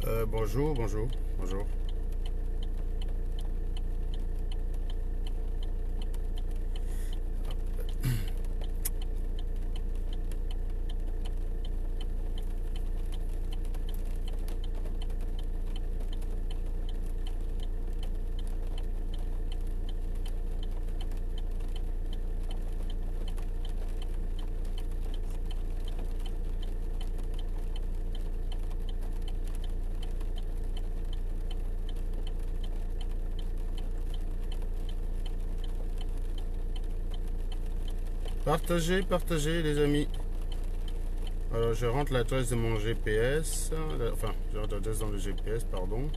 Bonjour, bonjour, bonjour. Partagez, partagez les amis. Alors je rentre l'adresse de mon GPS. Enfin, je rentre l'adresse dans le GPS, pardon.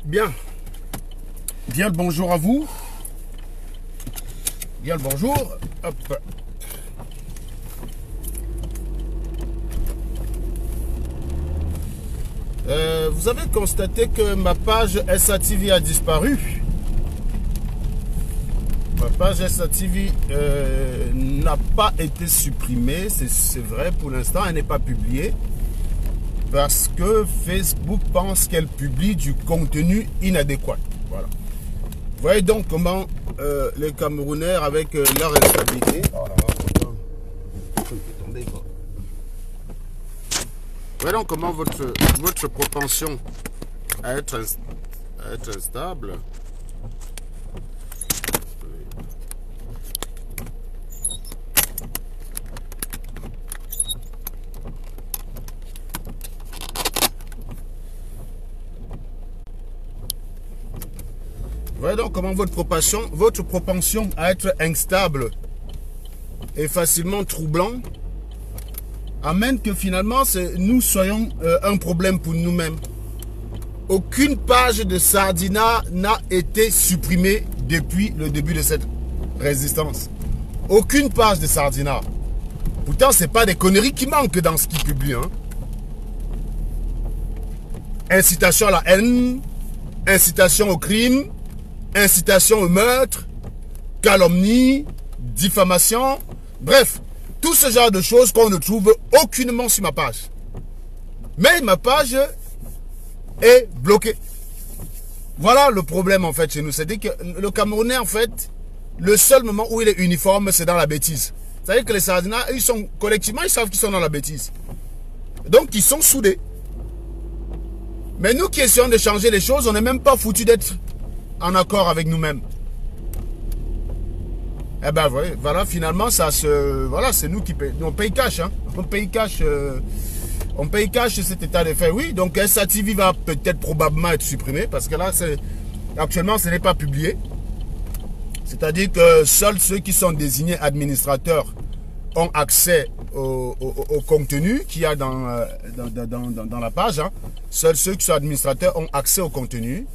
Bien. Bien le bonjour à vous. Bien le bonjour. Hop. Vous avez constaté que ma page SATV a disparu. Ma page SATV n'a pas été supprimée. C'est vrai, pour l'instant, elle n'est pas publiée. parce que Facebook pense qu'elle publie du contenu inadéquat. Voilà. Vous voyez donc comment les Camerounais, avec leur instabilité, vous voyez donc comment votre propension à être instable. Voyez donc comment votre propension à être instable et facilement troublant amène que finalement nous soyons un problème pour nous-mêmes. Aucune page de Sardina n'a été supprimée depuis le début de cette résistance. Aucune page de Sardina. Pourtant, ce n'est pas des conneries qui manquent dans ce qu'ils publient. Hein. Incitation à la haine, incitation au crime, incitation au meurtre, calomnie, diffamation, bref, tout ce genre de choses qu'on ne trouve aucunement sur ma page. Mais ma page est bloquée. Voilà le problème en fait chez nous. C'est-à-dire que le Camerounais en fait, le seul moment où il est uniforme, c'est dans la bêtise. C'est-à-dire que les Sardinas, ils sont collectivement, ils savent qu'ils sont dans la bêtise. Donc ils sont soudés. Mais nous qui essayons de changer les choses, on n'est même pas foutus d'être en accord avec nous-mêmes. Eh ben voilà, finalement, voilà, c'est nous qui payons. On paye cash, hein. On paye cash cet état de fait. Oui, donc SATV va peut-être probablement être supprimé parce que là, actuellement, ce n'est pas publié. C'est-à-dire que seuls ceux qui sont désignés administrateurs ont accès au contenu qu'il y a dans la page. Hein. Seuls ceux qui sont administrateurs ont accès au contenu.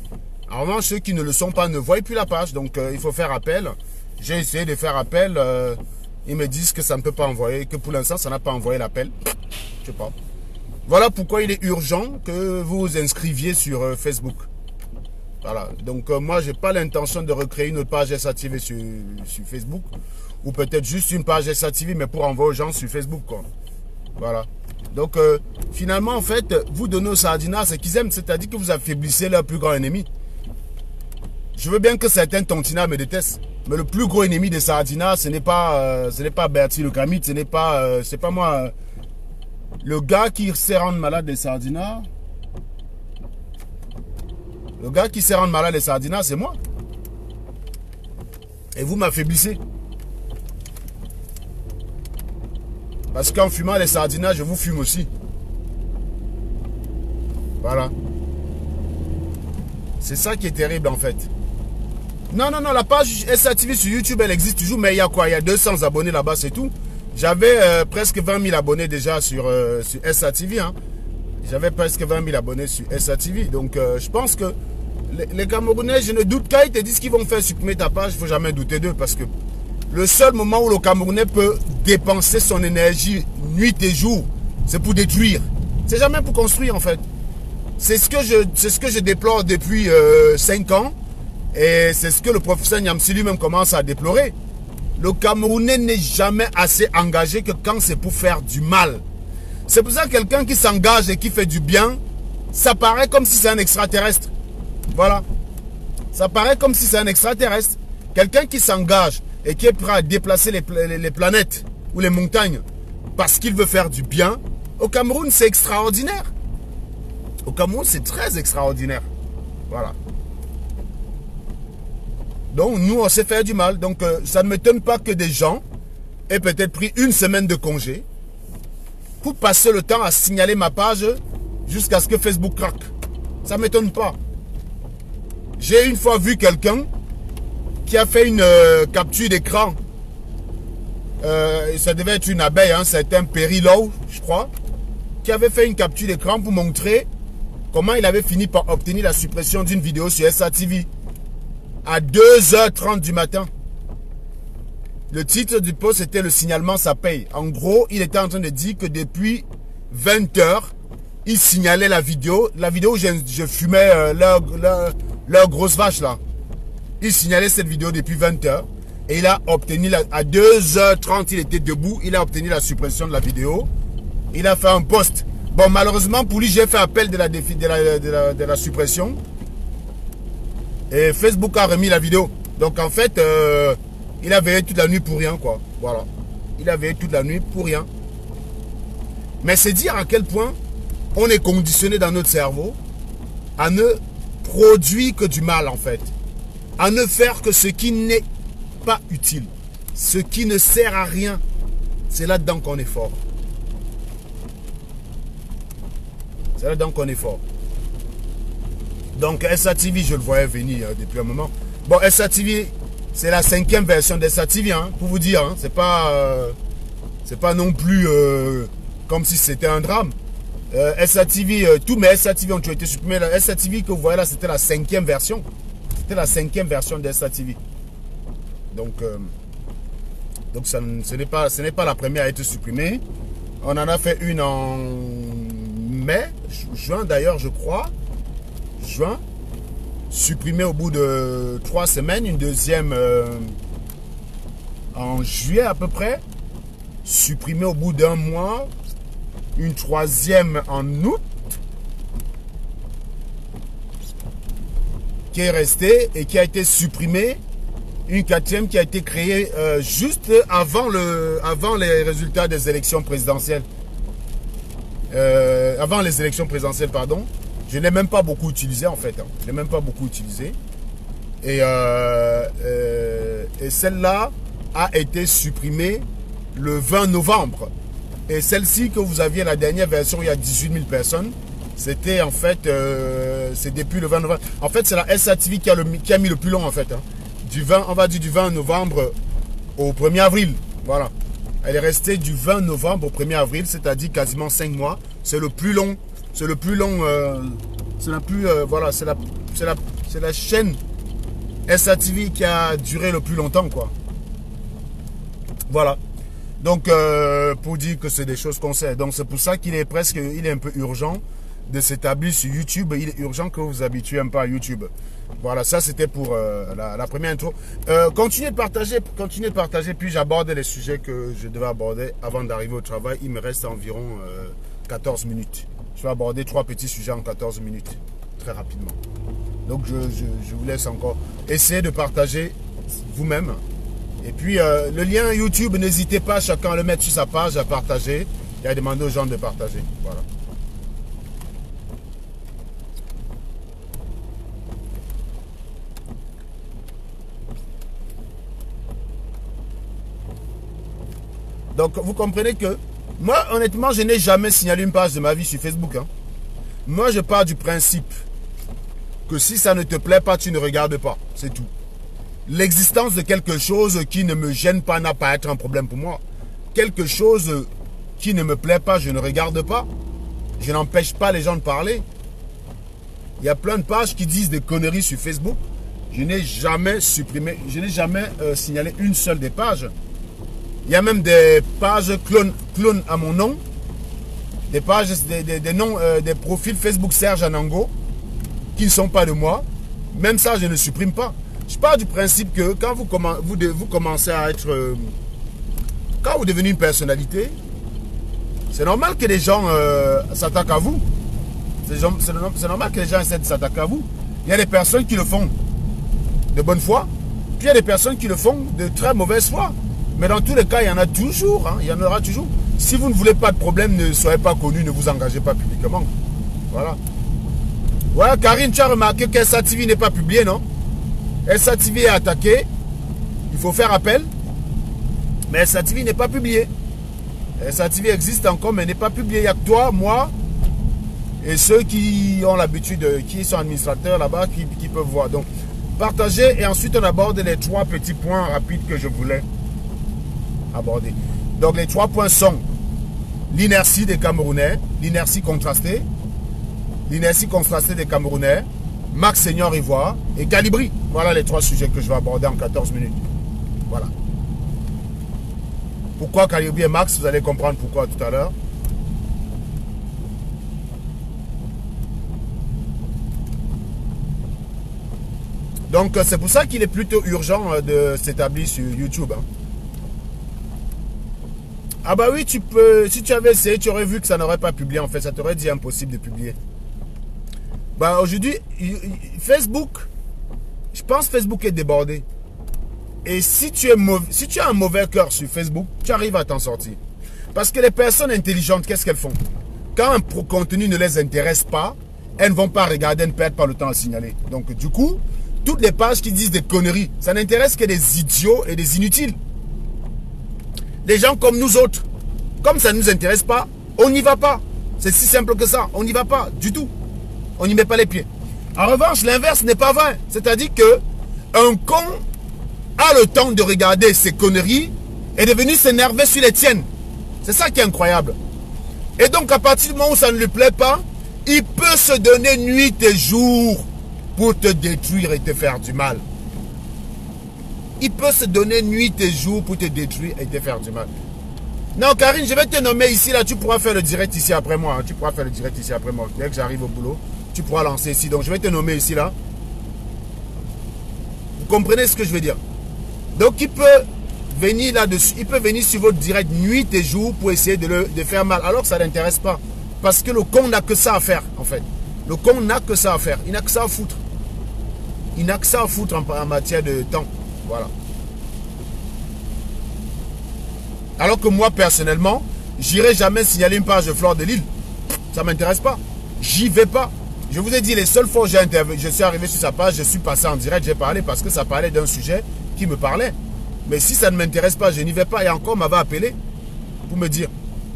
En revanche, ceux qui ne le sont pas ne voient plus la page. Donc, il faut faire appel. J'ai essayé de faire appel. Ils me disent que ça ne peut pas envoyer, que pour l'instant, ça n'a pas envoyé l'appel. Je sais pas. Voilà pourquoi il est urgent que vous vous inscriviez sur Facebook. Voilà. Donc, moi, je n'ai pas l'intention de recréer une page SATV sur Facebook. Ou peut-être juste une page SATV, mais pour envoyer aux gens sur Facebook, quoi. Voilà. Donc, finalement, en fait, vous donnez aux Sardinas ce qu'ils aiment, c'est-à-dire que vous affaiblissez leur plus grand ennemi. Je veux bien que certains tontinats me détestent, mais le plus gros ennemi des Sardinas, ce n'est pas Bertie le Camite, ce n'est pas, c'est pas moi. Le gars qui sait rendre malade des Sardinas, c'est moi. Et vous m'affaiblissez. Parce qu'en fumant les Sardinas, je vous fume aussi. Voilà. C'est ça qui est terrible en fait. Non, la page SATV sur YouTube, elle existe toujours, mais il y a quoi? Il y a 200 abonnés là-bas, c'est tout. J'avais presque 20 000 abonnés déjà sur SATV. Hein. J'avais presque 20 000 abonnés sur SATV. Donc, je pense que les Camerounais, je ne doute quand ils te disent qu'ils vont faire supprimer ta page, il ne faut jamais douter d'eux. Parce que le seul moment où le Camerounais peut dépenser son énergie nuit et jour, c'est pour détruire. C'est jamais pour construire en fait. C'est ce que je déplore depuis 5 ans. Et c'est ce que le professeur Niamsi lui-même commence à déplorer. Le Camerounais n'est jamais assez engagé que quand c'est pour faire du mal. C'est pour ça que quelqu'un qui s'engage et qui fait du bien, ça paraît comme si c'est un extraterrestre. Voilà. Ça paraît comme si c'est un extraterrestre. Quelqu'un qui s'engage et qui est prêt à déplacer les planètes ou les montagnes parce qu'il veut faire du bien, au Cameroun, c'est extraordinaire. Au Cameroun, c'est très extraordinaire. Voilà. Donc, nous, on sait faire du mal. Donc, ça ne m'étonne pas que des gens aient peut-être pris une semaine de congé pour passer le temps à signaler ma page jusqu'à ce que Facebook craque. Ça ne m'étonne pas. J'ai une fois vu quelqu'un qui a fait une capture d'écran. Ça devait être une abeille, hein, c'était un périlow, je crois, qui avait fait une capture d'écran pour montrer comment il avait fini par obtenir la suppression d'une vidéo sur SATV. À 2h30 du matin. Le titre du post était le signalement ça paye. En gros, il était en train de dire que depuis 20h, il signalait la vidéo. La vidéo où je fumais leur grosse vache là. Il signalait cette vidéo depuis 20h. Et il a obtenu, à 2h30, il était debout. Il a obtenu la suppression de la vidéo. Il a fait un post Bon, malheureusement, pour lui, j'ai fait appel de la suppression. Et Facebook a remis la vidéo. Donc, en fait, il a veillé toute la nuit pour rien, quoi. Voilà. Il a veillé toute la nuit pour rien. Mais c'est dire à quel point on est conditionné dans notre cerveau à ne produire que du mal, en fait. À ne faire que ce qui n'est pas utile. Ce qui ne sert à rien. C'est là-dedans qu'on est fort. C'est là-dedans qu'on est fort. Donc, SATV, je le voyais venir depuis un moment. Bon, SATV, c'est la 5e version de SATV, hein, pour vous dire. Hein. C'est pas non plus comme si c'était un drame. SATV, tous mes SATV ont été supprimés. La SATV que vous voyez là, c'était la 5e version. C'était la 5e version de SATV. Donc ce n'est pas la première à être supprimée. On en a fait une en mai, juin d'ailleurs, je crois. Juin. Supprimée au bout de 3 semaines. Une deuxième en juillet à peu près. Supprimée au bout d'un mois. Une troisième en août. Qui est restée et qui a été supprimée. Une quatrième qui a été créée juste avant les résultats des élections présidentielles. Avant les élections présidentielles, pardon. Je n'ai même pas beaucoup utilisé en fait. Hein. Je n'ai même pas beaucoup utilisé. Et celle-là a été supprimée le 20 novembre. Et celle-ci que vous aviez, la dernière version, il y a 18 000 personnes. C'était en fait, c'est depuis le 20 novembre. En fait, c'est la SATV qui a mis le plus long en fait. Hein. On va dire du 20 novembre au 1er avril. Voilà. Elle est restée du 20 novembre au 1er avril, c'est-à-dire quasiment 5 mois. C'est le plus long. C'est le plus long. C'est la plus. Voilà, c'est la chaîne SATV qui a duré le plus longtemps, quoi. Voilà. Donc, pour dire que c'est des choses qu'on sait. Donc, c'est pour ça qu'il est un peu urgent de s'établir sur YouTube. Il est urgent que vous vous habituez un peu à YouTube. Voilà, ça c'était pour la première intro. Continuez de partager, puis j'aborde les sujets que je devais aborder avant d'arriver au travail. Il me reste environ 14 minutes. Je vais aborder 3 petits sujets en 14 minutes, très rapidement. Donc je vous laisse encore essayer de partager vous-même. Et puis le lien YouTube, n'hésitez pas chacun à le mettre sur sa page, à partager et à demander aux gens de partager. Voilà. Donc, vous comprenez que moi, honnêtement, je n'ai jamais signalé une page de ma vie sur Facebook. Hein. Moi, je pars du principe que si ça ne te plaît pas, tu ne regardes pas. C'est tout. L'existence de quelque chose qui ne me gêne pas n'a pas à être un problème pour moi. Quelque chose qui ne me plaît pas, je ne regarde pas. Je n'empêche pas les gens de parler. Il y a plein de pages qui disent des conneries sur Facebook. Je n'ai jamais supprimé, je n'ai jamais signalé une seule des pages. Il y a même des pages clones à mon nom. Des pages, des noms, des profils Facebook Serge Anango qui ne sont pas de moi. Même ça, je ne supprime pas. Je pars du principe que quand vous commencez à être... quand vous devenez une personnalité, c'est normal que les gens s'attaquent à vous. C'est normal que les gens essaient de s'attaquer à vous. Il y a des personnes qui le font de bonne foi. Puis il y a des personnes qui le font de très mauvaise foi. Mais dans tous les cas, il y en a toujours. Hein, il y en aura toujours. Si vous ne voulez pas de problème, ne soyez pas connu, ne vous engagez pas publiquement. Voilà. Voilà, Karine, tu as remarqué que SATV n'est pas publié, non? SATV est attaqué. Il faut faire appel. Mais SATV n'est pas publié. SATV existe encore, mais n'est pas publié. Il n'y a que toi, moi, et ceux qui ont l'habitude, qui sont administrateurs là-bas, qui peuvent voir. Donc, partagez et ensuite on aborde les 3 petits points rapides que je voulais aborder. Donc les 3 points sont l'inertie des Camerounais, l'inertie contrastée des Camerounais, Max Seigneur Ivoire et Calibri. Voilà les 3 sujets que je vais aborder en 14 minutes. Voilà. Pourquoi Calibri et Max, vous allez comprendre pourquoi tout à l'heure. Donc c'est pour ça qu'il est plutôt urgent de s'établir sur YouTube. Hein. Ah bah oui, tu peux. Si tu avais essayé, tu aurais vu que ça n'aurait pas publié en fait. Ça t'aurait dit impossible de publier. Bah aujourd'hui, Facebook, je pense que Facebook est débordé. Et si tu as un mauvais cœur sur Facebook, tu arrives à t'en sortir. Parce que les personnes intelligentes, qu'est-ce qu'elles font? Quand un contenu ne les intéresse pas, elles ne vont pas regarder, elles ne perdent pas le temps à signaler. Donc du coup, toutes les pages qui disent des conneries, ça n'intéresse que des idiots et des inutiles. Des gens comme nous autres. Comme ça ne nous intéresse pas, on n'y va pas. C'est si simple que ça. On n'y va pas du tout. On n'y met pas les pieds. En revanche, l'inverse n'est pas vrai. C'est-à-dire que un con a le temps de regarder ces conneries et de venir s'énerver sur les tiennes. C'est ça qui est incroyable. Et donc, à partir du moment où ça ne lui plaît pas, il peut se donner nuit et jour pour te détruire et te faire du mal. Il peut se donner nuit et jour pour te détruire et te faire du mal. Non, Karine, je vais te nommer ici, là. Tu pourras faire le direct ici après moi. Hein. Tu pourras faire le direct ici après moi. Dès que j'arrive au boulot, tu pourras lancer ici. Donc, je vais te nommer ici, là. Vous comprenez ce que je veux dire? Donc, il peut venir là-dessus. Il peut venir sur votre direct nuit et jour pour essayer de faire mal. Alors que ça ne l'intéresse pas. Parce que le con n'a que ça à faire, en fait. Le con n'a que ça à faire. Il n'a que ça à foutre. Il n'a que ça à foutre en matière de temps. Voilà. Alors que moi, personnellement, j'irai jamais signaler une page de Fleur de Lille. Ça ne m'intéresse pas. J'y vais pas. Je vous ai dit, les seules fois où je suis arrivé sur sa page, je suis passé en direct, j'ai parlé parce que ça parlait d'un sujet qui me parlait. Mais si ça ne m'intéresse pas, je n'y vais pas. Et encore, on m'avait appelé pour me dire.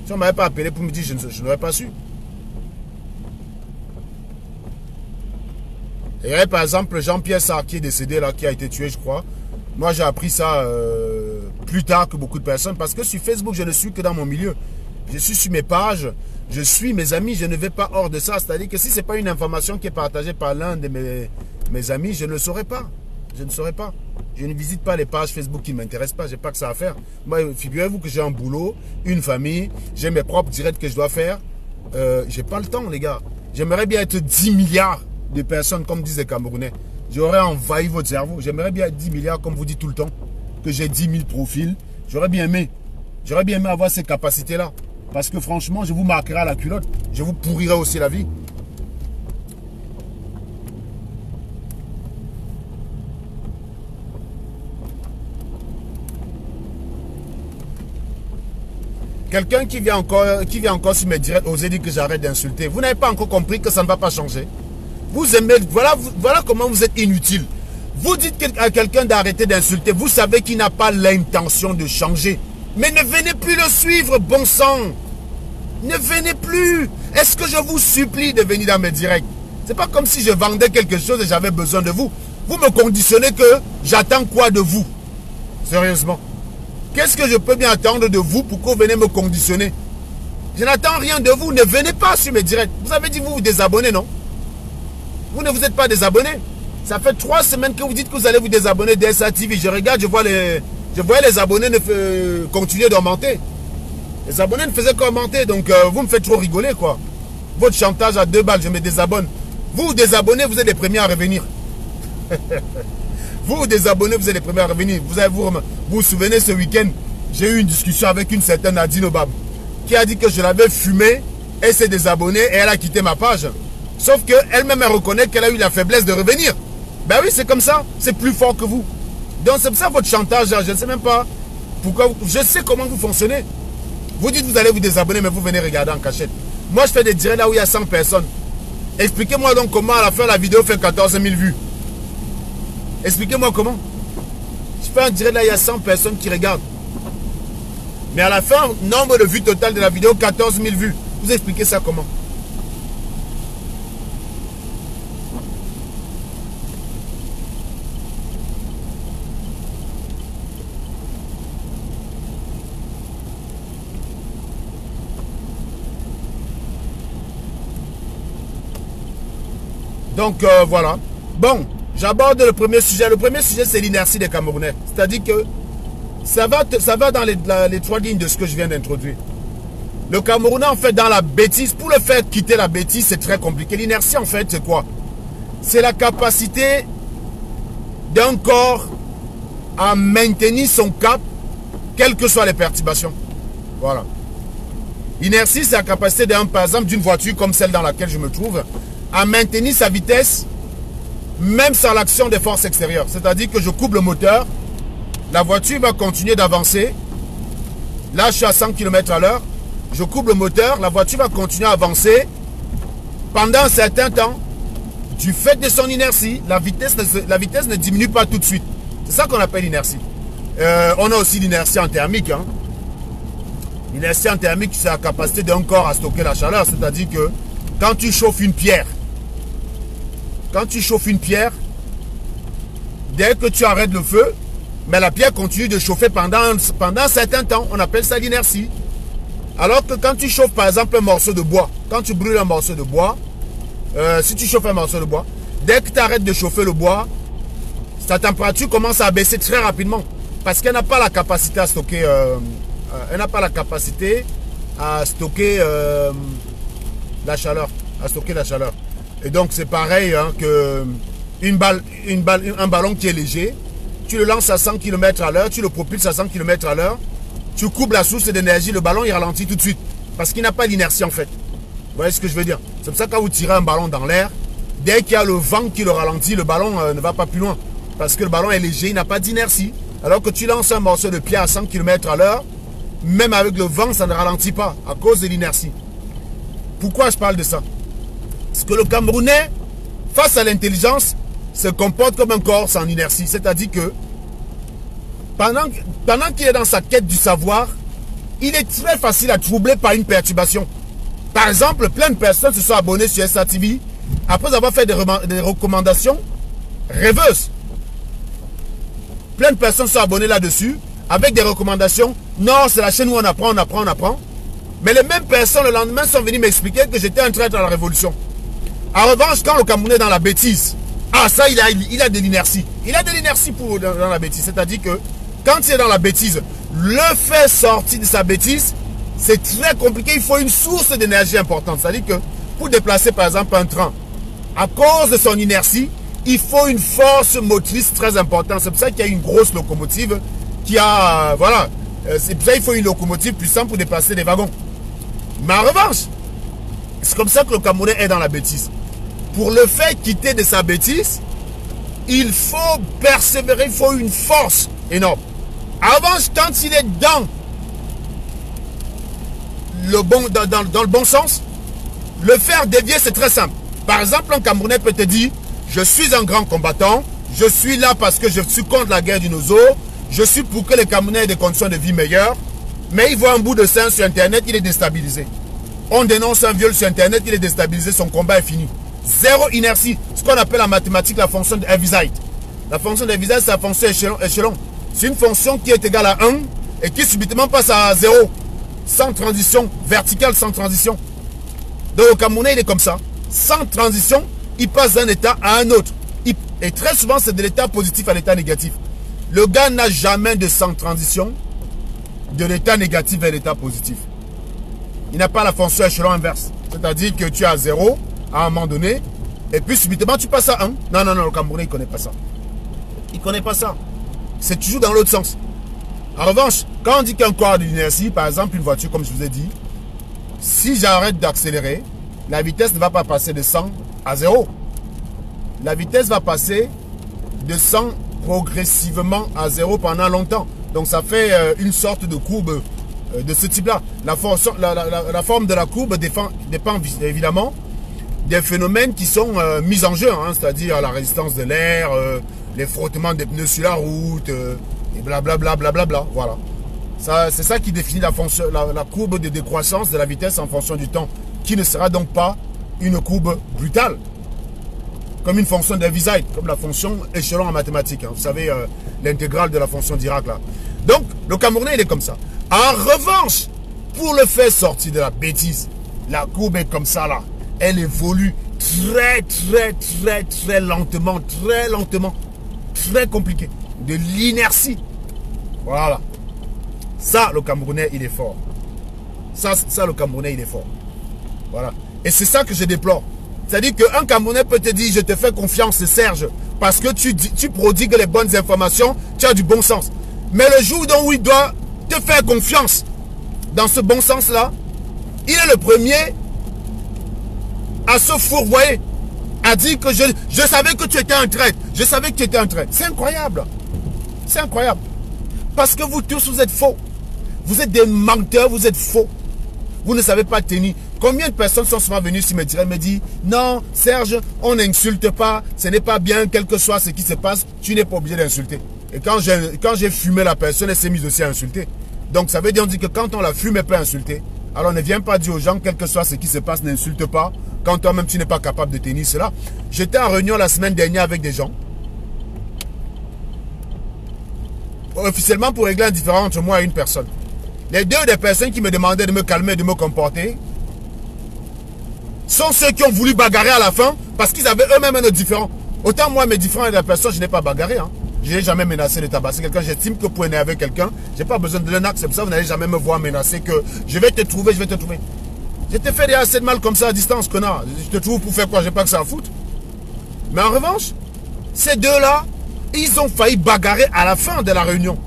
Si on ne m'avait pas appelé pour me dire, je n'aurais pas su. Et là, par exemple, Jean-Pierre Sarr qui est décédé, là, qui a été tué, je crois. Moi, j'ai appris ça plus tard que beaucoup de personnes. Parce que sur Facebook, je ne suis que dans mon milieu. Je suis sur mes pages. Je suis mes amis. Je ne vais pas hors de ça. C'est-à-dire que si ce n'est pas une information qui est partagée par l'un de mes amis, je ne le saurais pas. Je ne saurais pas. Je ne visite pas les pages Facebook qui ne m'intéressent pas. Je n'ai pas que ça à faire. Moi, figurez-vous que j'ai un boulot, une famille. J'ai mes propres directs que je dois faire. Je n'ai pas le temps, les gars. J'aimerais bien être 10 milliards de personnes, comme disent les Camerounais. J'aurais envahi votre cerveau. J'aimerais bien être 10 milliards, comme vous dites tout le temps, que j'ai 10 000 profils. J'aurais bien aimé. J'aurais bien aimé avoir ces capacités-là. Parce que franchement, je vous marquerai à la culotte. Je vous pourrirai aussi la vie. Quelqu'un qui vient encore sur mes directs, osez dire que j'arrête d'insulter. Vous n'avez pas encore compris que ça ne va pas changer. Vous aimez, voilà comment vous êtes inutile. Vous dites à quelqu'un d'arrêter d'insulter. Vous savez qu'il n'a pas l'intention de changer. Mais ne venez plus le suivre, bon sang. Ne venez plus. Est-ce que je vous supplie de venir dans mes directs? C'est pas comme si je vendais quelque chose et j'avais besoin de vous. Vous me conditionnez que j'attends quoi de vous? Sérieusement. Qu'est-ce que je peux bien attendre de vous pour que vous venez me conditionner? Je n'attends rien de vous. Ne venez pas sur mes directs. Vous avez dit vous vous désabonnez, non? Vous ne vous êtes pas désabonné. Ça fait 3 semaines que vous dites que vous allez vous désabonner d'SA TV. Je regarde, je vois les abonnés continuer d'augmenter. Les abonnés ne faisaient qu'augmenter. Donc vous me faites trop rigoler, quoi. Votre chantage à 2 balles, je me désabonne. Vous vous désabonnez, vous êtes les premiers à revenir. Vous vous désabonnez, vous êtes les premiers à revenir. Vous vous souvenez, ce week-end, j'ai eu une discussion avec une certaine Nadine Obab qui a dit que je l'avais fumé. Elle s'est désabonnée et elle a quitté ma page. Sauf qu'elle-même, elle reconnaît qu'elle a eu la faiblesse de revenir. Ben oui, c'est comme ça. C'est plus fort que vous. Donc c'est pour ça votre chantage, je ne sais même pas pourquoi. Je sais comment vous fonctionnez. Vous dites que vous allez vous désabonner, mais vous venez regarder en cachette. Moi, je fais des directs là où il y a 100 personnes. Expliquez-moi donc comment à la fin la vidéo fait 14 000 vues. Expliquez-moi comment. Je fais un direct là, il y a 100 personnes qui regardent. Mais à la fin, nombre de vues total de la vidéo, 14 000 vues. Vous expliquez ça comment? Donc voilà. Bon, j'aborde le premier sujet. Le premier sujet, c'est l'inertie des Camerounais. C'est-à-dire que ça va dans les 3 lignes de ce que je viens d'introduire. Le Camerounais, en fait, dans la bêtise, pour le faire quitter la bêtise, c'est très compliqué. L'inertie, en fait, c'est quoi? C'est la capacité d'un corps à maintenir son cap, quelles que soient les perturbations. Voilà. L'inertie, c'est la capacité, par exemple, d'une voiture comme celle dans laquelle je me trouve, à maintenir sa vitesse, même sans l'action des forces extérieures. C'est-à-dire que je coupe le moteur, la voiture va continuer d'avancer. Là, je suis à 100 km à l'heure. Je coupe le moteur, la voiture va continuer à avancer pendant un certain temps. Du fait de son inertie, la vitesse ne diminue pas tout de suite. C'est ça qu'on appelle l'inertie. On a aussi l'inertie en thermique. Hein. L'inertie en thermique, c'est la capacité d'un corps à stocker la chaleur. C'est-à-dire que quand tu chauffes une pierre, dès que tu arrêtes le feu, mais la pierre continue de chauffer pendant un certain temps. On appelle ça l'inertie. Alors que quand tu chauffes par exemple un morceau de bois, quand tu brûles un morceau de bois, si tu chauffes un morceau de bois, dès que tu arrêtes de chauffer le bois, sa température commence à baisser très rapidement. Parce qu'elle n'a pas la capacité à stocker, la chaleur. Et donc c'est pareil hein, que un ballon qui est léger, tu le lances à 100 km à l'heure, tu le propulses à 100 km à l'heure, tu coupes la source d'énergie, le ballon il ralentit tout de suite. Parce qu'il n'a pas d'inertie en fait. Vous voyez ce que je veux dire? C'est pour ça que quand vous tirez un ballon dans l'air, dès qu'il y a le vent qui le ralentit, le ballon ne va pas plus loin. Parce que le ballon est léger, il n'a pas d'inertie. Alors que tu lances un morceau de pierre à 100 km à l'heure, même avec le vent, ça ne ralentit pas à cause de l'inertie. Pourquoi je parle de ça? Parce que le Camerounais, face à l'intelligence, se comporte comme un corps sans inertie. C'est-à-dire que pendant qu'il est dans sa quête du savoir, il est très facile à troubler par une perturbation. Par exemple, plein de personnes se sont abonnées sur SATV après avoir fait des recommandations rêveuses. Plein de personnes sont abonnées là-dessus avec des recommandations. Non, c'est la chaîne où on apprend. Mais les mêmes personnes, le lendemain, sont venues m'expliquer que j'étais un traître à la révolution. En revanche, quand le Camerounais est dans la bêtise, ah ça, il a de l'inertie. Il a de l'inertie dans la bêtise. C'est-à-dire que quand il est dans la bêtise, le faire sortir de sa bêtise, c'est très compliqué. Il faut une source d'énergie importante. C'est-à-dire que pour déplacer par exemple un train, à cause de son inertie, il faut une force motrice très importante. C'est pour ça qu'il y a une grosse locomotive qui a... voilà. C'est pour ça qu'il faut une locomotive puissante pour déplacer des wagons. Mais en revanche, c'est comme ça que le Camerounais est dans la bêtise. Pour le faire quitter de sa bêtise, il faut persévérer, il faut une force énorme. En revanche, quand il est dans le bon sens, le faire dévier, c'est très simple. Par exemple, un Camerounais peut te dire, je suis un grand combattant, je suis là parce que je suis contre la guerre du Nozo, je suis pour que les Camerounais aient des conditions de vie meilleures, mais il voit un bout de sein sur Internet, il est déstabilisé. On dénonce un viol sur Internet, il est déstabilisé, son combat est fini. Zéro inertie, ce qu'on appelle en mathématiques la fonction de Heaviside. La fonction de Heaviside, c'est la fonction échelon. C'est une fonction qui est égale à 1 et qui subitement passe à 0. Sans transition, verticale sans transition. Donc le Camerounais, il est comme ça. Sans transition, il passe d'un état à un autre. Et très souvent, c'est de l'état positif à l'état négatif. Le gars n'a jamais de sans transition de l'état négatif vers l'état positif. Il n'a pas la fonction échelon inverse. C'est-à-dire que tu es à 0 à un moment donné, et puis subitement tu passes à 1. Non, le Camerounais, il ne connaît pas ça. Il ne connaît pas ça. C'est toujours dans l'autre sens. En revanche, quand on dit qu'un corps d'inertie, par exemple une voiture, comme je vous ai dit, si j'arrête d'accélérer, la vitesse ne va pas passer de 100 à 0. La vitesse va passer de 100 progressivement à 0 pendant longtemps. Donc ça fait une sorte de courbe de ce type-là. La forme de la courbe dépend évidemment des phénomènes qui sont mis en jeu, hein, c'est-à-dire la résistance de l'air, les frottements des pneus sur la route, et blablabla, blablabla, voilà. C'est ça qui définit la courbe de décroissance de la vitesse en fonction du temps, qui ne sera donc pas une courbe brutale, comme une fonction d'Heaviside, comme la fonction échelon en mathématiques. Hein. Vous savez, l'intégrale de la fonction Dirac, là. Donc, le Camerounais, il est comme ça. En revanche, pour le faire sortir de la bêtise, la courbe est comme ça, là. Elle évolue très lentement, très compliqué. De l'inertie. Voilà. Ça, le Camerounais, il est fort. Ça, le Camerounais, il est fort. Voilà. Et c'est ça que je déplore. C'est-à-dire qu'un Camerounais peut te dire, je te fais confiance, Serge, parce que tu prodigues les bonnes informations, tu as du bon sens. Mais le jour où il doit te faire confiance, dans ce bon sens-là, il est le premier à se fourvoyer, à dire que je savais que tu étais un traître. Je savais que tu étais un traître. C'est incroyable. C'est incroyable. Parce que vous tous, vous êtes faux. Vous êtes des menteurs, vous êtes faux. Vous ne savez pas tenir. Combien de personnes sont souvent venues sur mes directs me disent non, Serge, on n'insulte pas, ce n'est pas bien, quel que soit ce qui se passe, tu n'es pas obligé d'insulter. Et quand j'ai fumé la personne, elle s'est mise aussi à insulter. Donc ça veut dire, on dit que quand on la fume, elle peut insulter. Alors ne viens pas dire aux gens, quel que soit ce qui se passe, n'insulte pas, quand toi-même tu n'es pas capable de tenir cela. J'étais en réunion la semaine dernière avec des gens. Officiellement pour régler un différend entre moi et une personne. Les deux des personnes qui me demandaient de me calmer, de me comporter, sont ceux qui ont voulu bagarrer à la fin parce qu'ils avaient eux-mêmes un différend. Autant moi, mes différends et la personne, je n'ai pas bagarré. Hein. Je n'ai jamais menacé de tabasser quelqu'un. J'estime que pour énerver quelqu'un, je n'ai pas besoin de l'acte. C'est pour ça que vous n'allez jamais me voir menacer que je vais te trouver, je vais te trouver. Je t'ai fait assez de mal comme ça à distance, connard. Je te trouve pour faire quoi? J'ai pas que ça à foutre. Mais en revanche, ces deux-là, ils ont failli bagarrer à la fin de la réunion.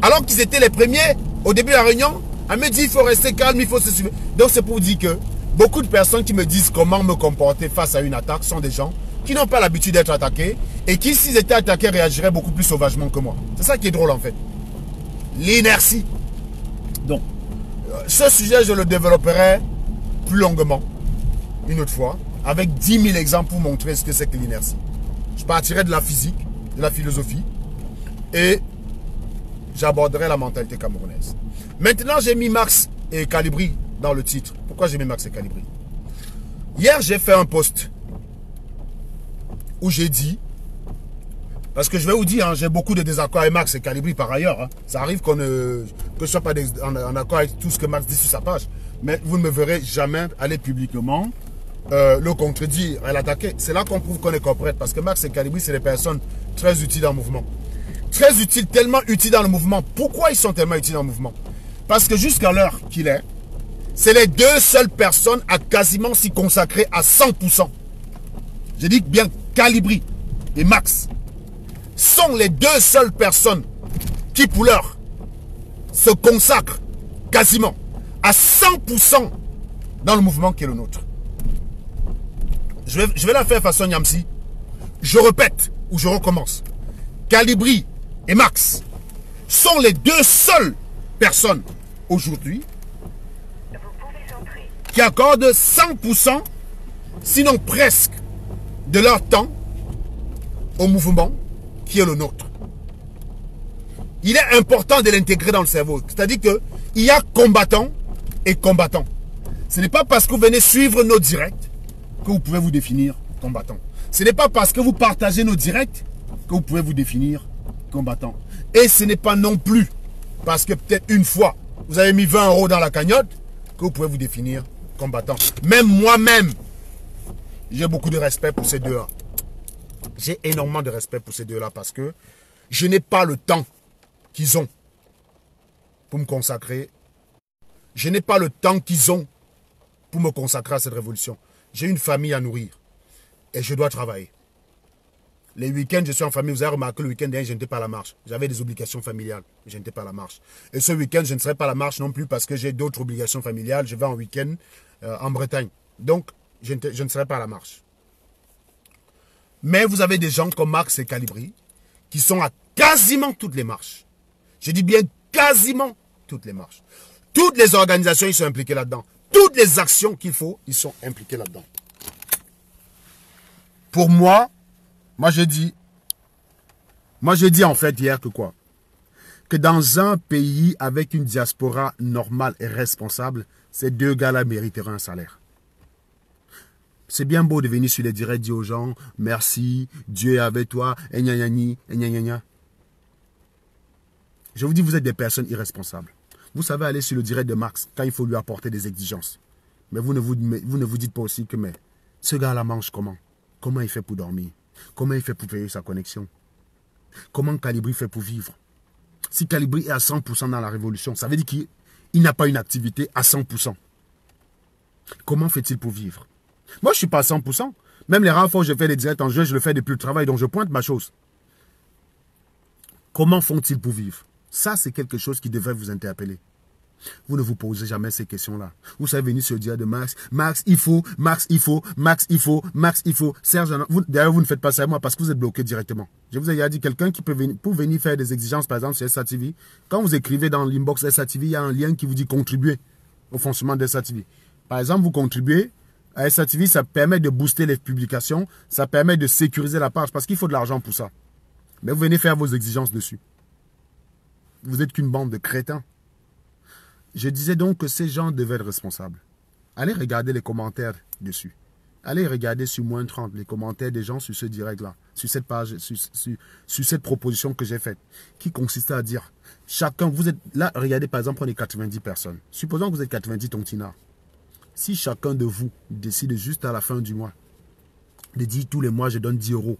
Alors qu'ils étaient les premiers, au début de la réunion, à me dire il faut rester calme, il faut se suivre. Donc c'est pour dire que beaucoup de personnes qui me disent comment me comporter face à une attaque sont des gens qui n'ont pas l'habitude d'être attaqués et qui, s'ils étaient attaqués, réagiraient beaucoup plus sauvagement que moi. C'est ça qui est drôle en fait. L'inertie. Donc, ce sujet, je le développerai plus longuement, une autre fois, avec 10 000 exemples pour montrer ce que c'est que l'inertie. Je partirai de la physique, de la philosophie, et j'aborderai la mentalité camerounaise. Maintenant, j'ai mis Marx et Calibri dans le titre. Pourquoi j'ai mis Marx et Calibri? Hier, j'ai fait un post où j'ai dit, parce que je vais vous dire, hein, j'ai beaucoup de désaccords avec Marx et Calibri par ailleurs. Hein. Ça arrive que je ne sois pas en accord avec tout ce que Marx dit sur sa page. Mais vous ne me verrez jamais aller publiquement le contredire et l'attaquer. C'est là qu'on prouve qu'on est corporate. Parce que Marx et Calibri, c'est des personnes très utiles dans le mouvement. Très utiles, tellement utiles dans le mouvement. Pourquoi ils sont tellement utiles dans le mouvement? Parce que jusqu'à l'heure qu'il est, c'est les deux seules personnes à quasiment s'y consacrer à 100%. Je dis bien Calibri et Marx sont les deux seules personnes qui, pour l'heure, se consacrent quasiment à 100% dans le mouvement qui est le nôtre. Je vais la faire façon Niamsi. Je répète ou je recommence. Calibri et Marx sont les deux seules personnes aujourd'hui qui accordent 100%, sinon presque, de leur temps au mouvement qui est le nôtre. Il est important de l'intégrer dans le cerveau. C'est-à-dire qu'il y a combattants et combattants. Ce n'est pas parce que vous venez suivre nos directs que vous pouvez vous définir combattant. Ce n'est pas parce que vous partagez nos directs que vous pouvez vous définir combattant. Et ce n'est pas non plus parce que peut-être une fois vous avez mis 20 € dans la cagnotte que vous pouvez vous définir combattant. Même moi-même, j'ai beaucoup de respect pour ces deux-là. J'ai énormément de respect pour ces deux-là parce que je n'ai pas le temps qu'ils ont pour me consacrer. Je n'ai pas le temps qu'ils ont pour me consacrer à cette révolution. J'ai une famille à nourrir et je dois travailler. Les week-ends, je suis en famille. Vous avez remarqué, le week-end dernier, je n'étais pas à la marche. J'avais des obligations familiales. Je n'étais pas à la marche. Et ce week-end, je ne serai pas à la marche non plus parce que j'ai d'autres obligations familiales. Je vais en week-end en Bretagne. Donc, je ne serai pas à la marche. Mais vous avez des gens comme Marx et Calibri qui sont à quasiment toutes les marches. Je dis bien quasiment toutes les marches. Toutes les organisations, ils sont impliqués là-dedans. Toutes les actions qu'il faut, ils sont impliqués là-dedans. Pour moi, moi j'ai dit en fait hier que quoi? Que dans un pays avec une diaspora normale et responsable, ces deux gars-là mériteraient un salaire. C'est bien beau de venir sur les directs, dire aux gens, merci, Dieu est avec toi, et gna gna gna, et gna gna gna. Je vous dis, vous êtes des personnes irresponsables. Vous savez aller sur le direct de Marx quand il faut lui apporter des exigences. Mais vous ne vous dites pas aussi que, mais ce gars-là mange comment? Comment il fait pour dormir? Comment il fait pour payer sa connexion? Comment Calibri fait pour vivre? Si Calibri est à 100% dans la révolution, ça veut dire qu'il n'a pas une activité à 100%. Comment fait-il pour vivre? Moi, je ne suis pas à 100%. Même les rares fois où je fais des directs en juin, je le fais depuis le travail, donc je pointe ma chose. Comment font-ils pour vivre? Ça, c'est quelque chose qui devrait vous interpeller. Vous ne vous posez jamais ces questions-là. Vous savez venir se dire de Max, Max, il faut, Max, il faut, Max, il faut, Max, il faut. Serge, d'ailleurs, vous ne faites pas ça à moi parce que vous êtes bloqué directement. Je vous ai déjà dit, quelqu'un qui peut venir, pour venir faire des exigences, par exemple, sur SATV, quand vous écrivez dans l'inbox SATV, il y a un lien qui vous dit contribuer au fonctionnement de SATV. Par exemple, vous contribuez à SATV, ça permet de booster les publications, ça permet de sécuriser la page parce qu'il faut de l'argent pour ça. Mais vous venez faire vos exigences dessus. Vous n'êtes qu'une bande de crétins. Je disais donc que ces gens devaient être responsables. Allez regarder les commentaires dessus. Allez regarder sur moins 30 les commentaires des gens sur ce direct-là, sur cette page, sur cette proposition que j'ai faite, qui consistait à dire, chacun, vous êtes là, regardez par exemple, on est 90 personnes. Supposons que vous êtes 90 tontinards. Si chacun de vous décide juste à la fin du mois de dire tous les mois, je donne 10 €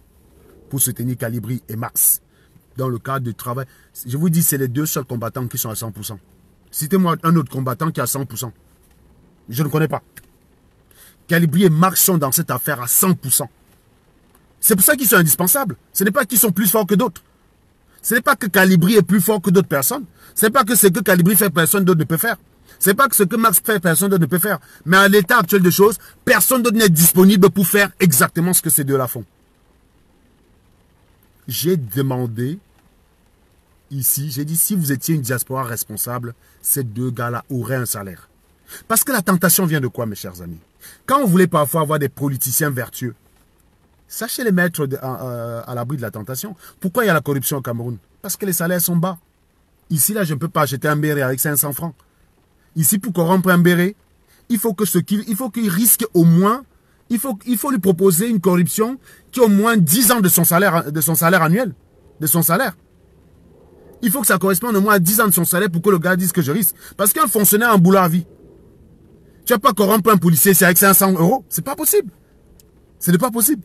pour soutenir Calibri et Max, dans le cadre du travail, je vous dis, c'est les deux seuls combattants qui sont à 100%. Citez-moi un autre combattant qui est à 100%. Je ne connais pas. Calibri et Max sont dans cette affaire à 100%. C'est pour ça qu'ils sont indispensables. Ce n'est pas qu'ils sont plus forts que d'autres. Ce n'est pas que Calibri est plus fort que d'autres personnes. Ce n'est pas que ce que Calibri fait, personne d'autre ne peut faire. Ce n'est pas que ce que Max fait, personne d'autre ne peut faire. Mais à l'état actuel des choses, personne d'autre n'est disponible pour faire exactement ce que ces deux-là font. J'ai demandé ici, j'ai dit, si vous étiez une diaspora responsable, ces deux gars-là auraient un salaire. Parce que la tentation vient de quoi, mes chers amis? Quand on voulait parfois avoir des politiciens vertueux, sachez les mettre à l'abri de la tentation. Pourquoi il y a la corruption au Cameroun? Parce que les salaires sont bas. Ici, là, je ne peux pas acheter un béret avec 500 francs. Ici, pour corrompre un béret, il faut qu'il risque au moins, il faut lui proposer une corruption qui a au moins 10 ans de son salaire annuel, de son salaire. Il faut que ça corresponde au moins à 10 ans de son salaire pour que le gars dise que je risque. Parce qu'un fonctionnaire en boulot à vie, tu vas pas corrompre un policier, c'est avec 500 €. C'est pas possible. Ce n'est pas possible.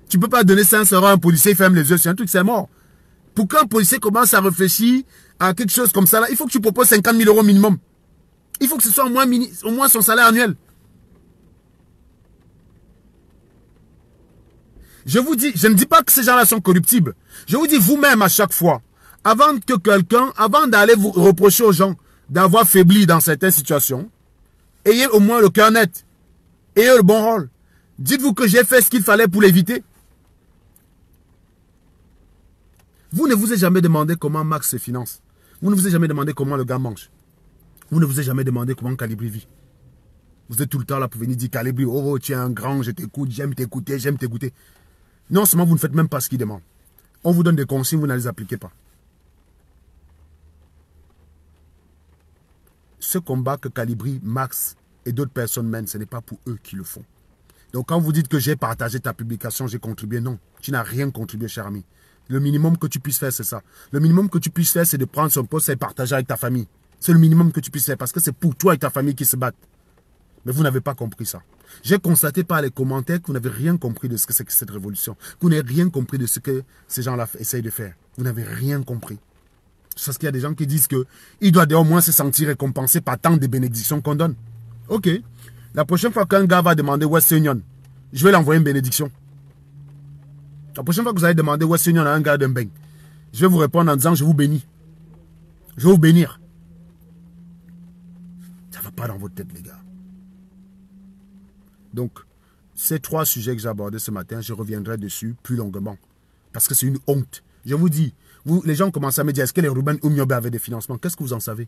Tu peux pas donner 500 € à un policier, il ferme les yeux sur un truc, c'est mort. Pour qu'un policier commence à réfléchir à quelque chose comme ça, là, il faut que tu proposes 50 000 € minimum. Il faut que ce soit au moins son salaire annuel. Je vous dis, je ne dis pas que ces gens-là sont corruptibles. Je vous dis vous-même à chaque fois, avant d'aller vous reprocher aux gens d'avoir faibli dans certaines situations, ayez au moins le cœur net. Ayez le bon rôle. Dites-vous que j'ai fait ce qu'il fallait pour l'éviter. Vous ne vous êtes jamais demandé comment Max se finance. Vous ne vous êtes jamais demandé comment le gars mange. Vous ne vous êtes jamais demandé comment Calibri vit. Vous êtes tout le temps là pour venir dire Calibri, oh tu es un grand, je t'écoute, j'aime t'écouter, j'aime t'écouter. Non seulement vous ne faites même pas ce qu'il demande. On vous donne des consignes, vous ne les appliquez pas. Ce combat que Calibri, Max et d'autres personnes mènent, ce n'est pas pour eux qui le font. Donc quand vous dites que j'ai partagé ta publication, j'ai contribué, non. Tu n'as rien contribué, cher ami. Le minimum que tu puisses faire, c'est ça. Le minimum que tu puisses faire, c'est de prendre son poste et partager avec ta famille. C'est le minimum que tu puisses faire parce que c'est pour toi et ta famille qui se battent. Mais vous n'avez pas compris ça. J'ai constaté par les commentaires que vous n'avez rien compris de ce que c'est que cette révolution. Que vous n'avez rien compris de ce que ces gens-là essayent de faire. Vous n'avez rien compris. Parce qu'il y a des gens qui disent qu'il doit au moins se sentir récompensé par tant de bénédictions qu'on donne. Ok. La prochaine fois qu'un gars va demander West Union, je vais l'envoyer une bénédiction. La prochaine fois que vous allez demander West Union à un gars d'un bain, je vais vous répondre en disant je vous bénis. Je vais vous bénir. Ça ne va pas dans votre tête, les gars. Donc, ces 3 sujets que j'ai abordés ce matin, je reviendrai dessus plus longuement. Parce que c'est une honte. Je vous dis, les gens commencent à me dire, est-ce que les Ruben Oumiobe avaient des financements? Qu'est-ce que vous en savez?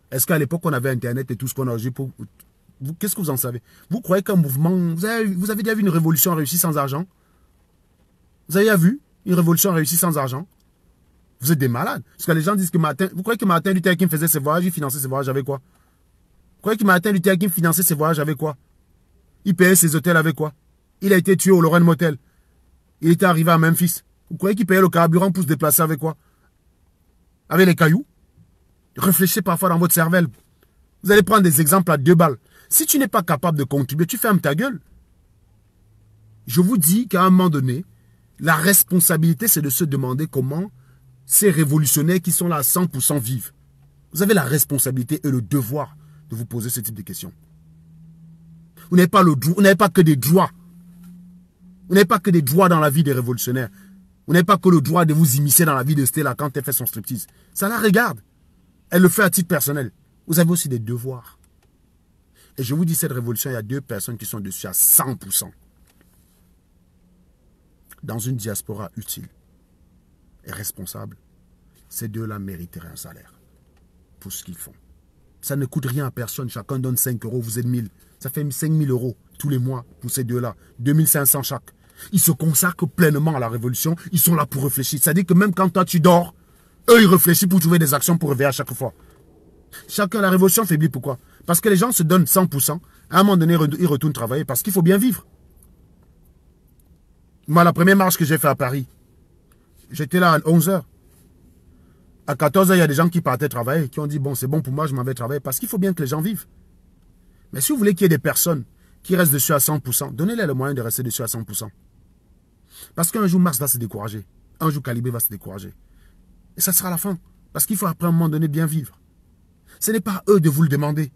Est-ce qu'à l'époque, on avait Internet et tout ce qu'on a aujourd'hui pour... Qu'est-ce que vous en savez? Vous croyez qu'un mouvement... Vous avez déjà vu une révolution réussie sans argent? Vous avez déjà vu une révolution réussie sans argent? Vous êtes des malades. Parce que les gens disent que Martin... Vous croyez que Martin Luther King faisait ses voyages, il finançait ses voyages avec quoi? Vous croyez que Martin Luther King finançait ses voyages avec quoi? Il payait ses hôtels avec quoi? Il a été tué au Lorraine Motel. Il était arrivé à Memphis. Vous croyez qu'il payait le carburant pour se déplacer avec quoi? Avec les cailloux? Réfléchissez parfois dans votre cervelle. Vous allez prendre des exemples à 2 balles. Si tu n'es pas capable de contribuer, tu fermes ta gueule. Je vous dis qu'à un moment donné, la responsabilité, c'est de se demander comment ces révolutionnaires qui sont là à 100% vivent. Vous avez la responsabilité et le devoir de vous poser ce type de questions. Vous n'avez pas que des droits. Vous n'avez pas que des droits dans la vie des révolutionnaires. Vous n'avez pas que le droit de vous immiscer dans la vie de Stella quand elle fait son striptease. Ça la regarde. Elle le fait à titre personnel. Vous avez aussi des devoirs. Et je vous dis, cette révolution, il y a 2 personnes qui sont dessus à 100%. Dans une diaspora utile et responsable, ces 2-là mériteraient un salaire pour ce qu'ils font. Ça ne coûte rien à personne. Chacun donne 5 euros, vous êtes 1000. Ça fait 5000 euros tous les mois pour ces 2-là. 2500 chaque. Ils se consacrent pleinement à la révolution. Ils sont là pour réfléchir. C'est-à-dire que même quand toi tu dors, eux ils réfléchissent pour trouver des actions pour réveiller à chaque fois. Chacun, la révolution faiblit. Pourquoi? Parce que les gens se donnent 100%. À un moment donné, ils retournent travailler parce qu'il faut bien vivre. Moi, la première marche que j'ai fait à Paris, j'étais là à 11 h. À 14 h, il y a des gens qui partaient travailler, qui ont dit, bon, c'est bon pour moi, je m'en vais travailler, parce qu'il faut bien que les gens vivent. Mais si vous voulez qu'il y ait des personnes qui restent dessus à 100%, donnez-les le moyen de rester dessus à 100%. Parce qu'un jour, Marx va se décourager. Un jour, Calibré va se décourager. Et ça sera la fin. Parce qu'il faut après un moment donné bien vivre. Ce n'est pas à eux de vous le demander.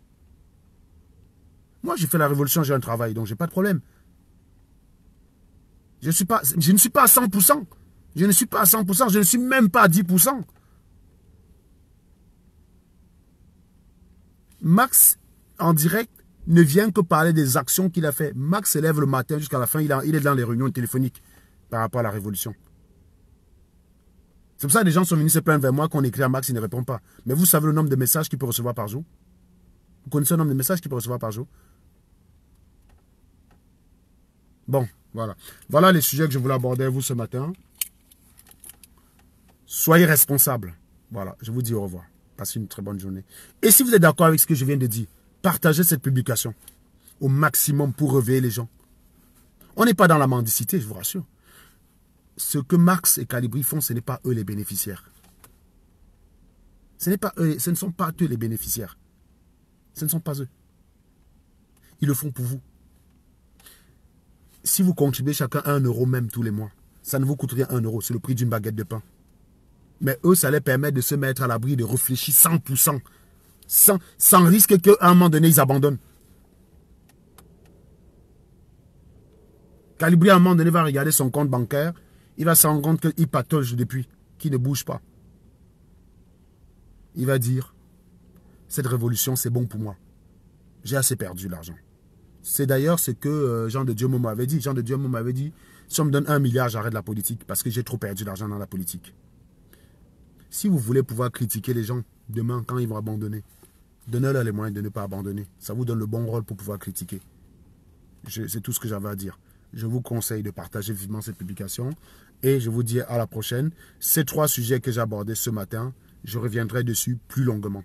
Moi, j'ai fait la révolution, j'ai un travail, donc j'ai pas de problème. Je ne suis pas à 100%. Je ne suis pas à 100%. Je ne suis même pas à 10%. Max, en direct, ne vient que parler des actions qu'il a fait. Max se lève le matin jusqu'à la fin. Il est dans les réunions téléphoniques par rapport à la révolution. C'est pour ça que les gens sont venus se plaindre vers moi qu'on écrit à Max, il ne répond pas. Mais vous savez le nombre de messages qu'il peut recevoir par jour? Vous connaissez le nombre de messages qu'il peut recevoir par jour? Bon, voilà. Voilà les sujets que je voulais aborder avec vous ce matin. Soyez responsables. Voilà, je vous dis au revoir. Passez une très bonne journée. Et si vous êtes d'accord avec ce que je viens de dire, partagez cette publication au maximum pour réveiller les gens. On n'est pas dans la mendicité, je vous rassure. Ce que Marx et Calibri font, ce n'est pas eux les bénéficiaires. Ce ne sont pas eux les bénéficiaires. Ce ne sont pas eux. Ils le font pour vous. Si vous contribuez chacun 1 euro même tous les mois, ça ne vous coûte rien 1 euro, c'est le prix d'une baguette de pain. Mais eux, ça les permet de se mettre à l'abri, de réfléchir 100%, sans risque qu'à un moment donné, ils abandonnent. Calibri, à un moment donné, va regarder son compte bancaire, il va se rendre compte qu'il patauge depuis, qu'il ne bouge pas. Il va dire, cette révolution, c'est bon pour moi. J'ai assez perdu l'argent. C'est d'ailleurs ce que Jean de Dieumo m'avait dit. Jean de Dieumo m'avait dit, si on me donne 1 milliard, j'arrête la politique parce que j'ai trop perdu d'argent dans la politique. Si vous voulez pouvoir critiquer les gens demain quand ils vont abandonner, donnez-leur les moyens de ne pas abandonner. Ça vous donne le bon rôle pour pouvoir critiquer. C'est tout ce que j'avais à dire. Je vous conseille de partager vivement cette publication et je vous dis à la prochaine. Ces 3 sujets que j'ai abordés ce matin, je reviendrai dessus plus longuement.